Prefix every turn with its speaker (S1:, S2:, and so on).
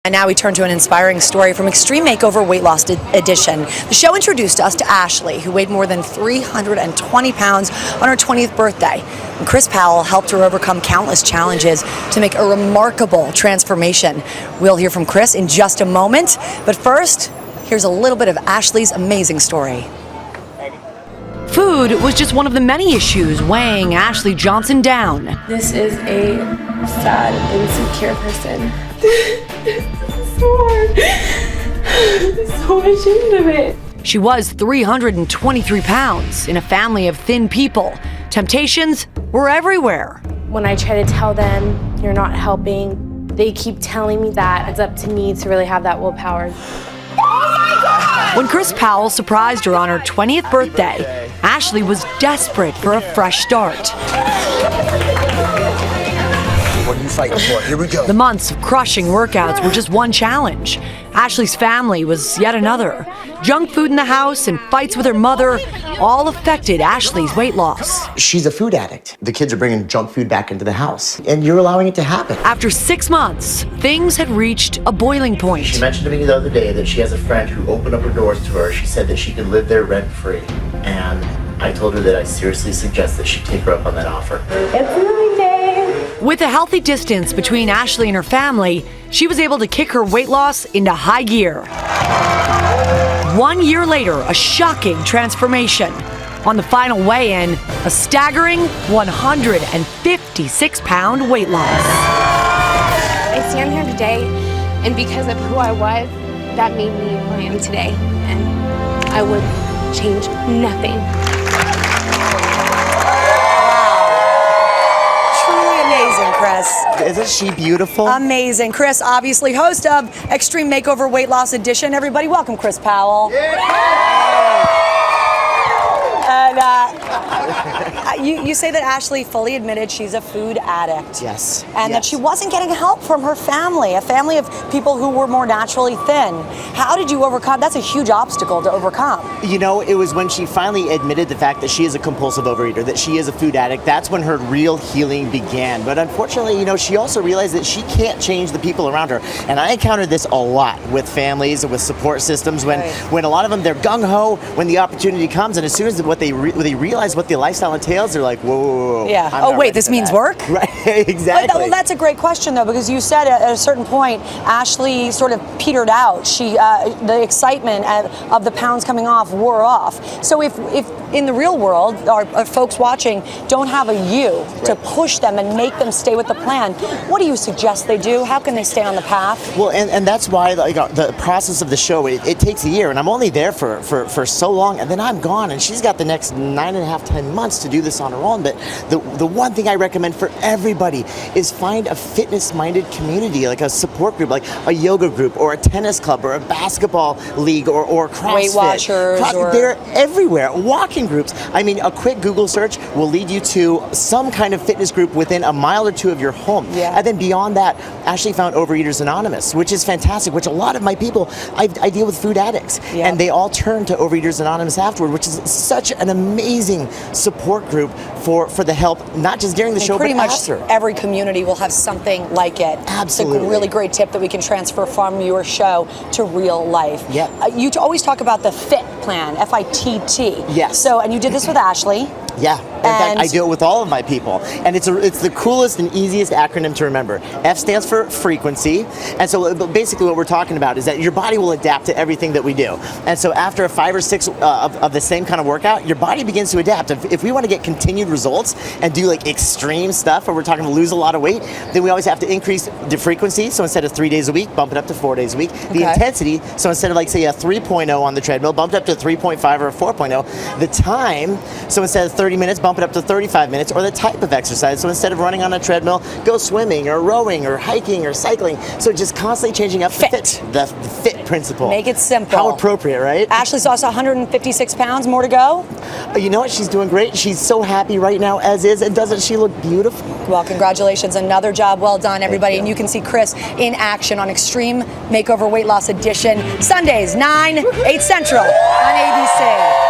S1: And now we turn to an inspiring story from Extreme Makeover Weight Loss Edition. The show introduced us to Ashley, who weighed more than 320 pounds on her 20th birthday. And Chris Powell helped her overcome countless challenges to make a remarkable transformation. We'll hear from Chris in just a moment, but first, here's a little bit of Ashley's amazing story. Food was just one of the many issues weighing Ashley Johnson down.
S2: This is a sad, insecure person. It's so hard. I'm so ashamed of it.
S1: She was 323 pounds in a family of thin people. Temptations were everywhere.
S2: When I try to tell them you're not helping, they keep telling me that it's up to me to really have that willpower.
S1: When Chris Powell surprised her on her 20th birthday, Ashley was desperate for a fresh start.
S3: What are you fighting for? Here we go.
S1: The months of crushing workouts were just one challenge. Ashley's family was yet another. Junk food in the house and fights with her mother all affected Ashley's weight loss.
S3: She's a food addict. The kids are bringing junk food back into the house, and you're allowing it to happen.
S1: After 6 months, things had reached a boiling point.
S4: She mentioned to me the other day that she has a friend who opened up her doors to her. She said that she could live there rent-free, and I told her that I seriously suggest that she take her up on that offer.
S2: It's moving day.
S1: With a healthy distance between Ashley and her family, she was able to kick her weight loss into high gear. 1 year later, a shocking transformation. On the final weigh-in, a staggering 156-pound weight loss.
S2: I stand here today, and because of who I was, that made me who I am today. And I would change nothing.
S1: Amazing, Chris.
S3: Isn't she beautiful?
S1: Amazing. Chris, obviously host of Extreme Makeover Weight Loss Edition. Everybody, welcome Chris Powell. And you say that Ashley fully admitted she's a food addict.
S3: Yes.
S1: And that she wasn't getting help from her family, a family of people who were more naturally thin. How did you overcome? That's a huge obstacle to overcome.
S3: You know, it was when she finally admitted the fact that she is a compulsive overeater, that she is a food addict. That's when her real healing began. But unfortunately, you know, she also realized that she can't change the people around her. And I encountered this a lot with families and with support systems when a lot of them, they're gung-ho when the opportunity comes, and as soon as they realize what the lifestyle entails, they're like, whoa.
S1: Yeah. Oh, wait, this means work?
S3: Right, exactly.
S1: Well, that's a great question, though, because you said at a certain point, Ashley sort of petered out. The excitement of the pounds coming off wore off. So if in the real world, our folks watching don't have a you to push them and make them stay with the plan, what do you suggest they do? How can they stay on the path?
S3: Well, and that's why the process of the show, it takes a year, and I'm only there for so long, and then I'm gone, and she's got the next 9.5, 10 months to do this on her own. But the one thing I recommend for everybody is find a fitness-minded community, like a support group, like a yoga group or a tennis club or a basketball league or CrossFit.
S1: Weight Watchers.
S3: They're everywhere. Walking groups. I mean, a quick Google search will lead you to some kind of fitness group within a mile or two of your home.
S1: Yeah.
S3: And then beyond that, Ashley found Overeaters Anonymous, which is fantastic, which a lot of my people, I deal with food addicts, and they all turn to Overeaters Anonymous afterward, which is such an amazing support group for the help, not just during the show,
S1: pretty
S3: but
S1: much
S3: after.
S1: every community will have something like it.
S3: Absolutely.
S1: It's a really great tip that we can transfer from your show to real life.
S3: Yep.
S1: You always talk about the FIT plan, F-I-T-T.
S3: Yes.
S1: So, and you did this with Ashley.
S3: Yeah, in fact, I do it with all of my people, and it's the coolest and easiest acronym to remember. F stands for frequency, and so basically what we're talking about is that your body will adapt to everything that we do, and so after 5 or 6 of the same kind of workout, your body begins to adapt. If we want to get continued results and do like extreme stuff, where we're talking to lose a lot of weight, then we always have to increase the frequency. So instead of 3 days a week, bump it up to 4 days a week. The intensity, so instead of like say a 3.0 on the treadmill, bump it up to a 3.5 or a 4.0. The time, so instead of 30 minutes, bump it up to 35 minutes, or the type of exercise. So instead of running on a treadmill, go swimming or rowing or hiking or cycling. So just constantly changing up the FIT principle.
S1: Make it simple.
S3: How appropriate, right?
S1: Ashley's lost 156 pounds, more to go?
S3: You know what? She's doing great. She's so happy right now as is, and doesn't she look beautiful?
S1: Well, congratulations. Another job well done, everybody. And you can see Chris in action on Extreme Makeover Weight Loss Edition, Sundays, 9, 8 Central on ABC.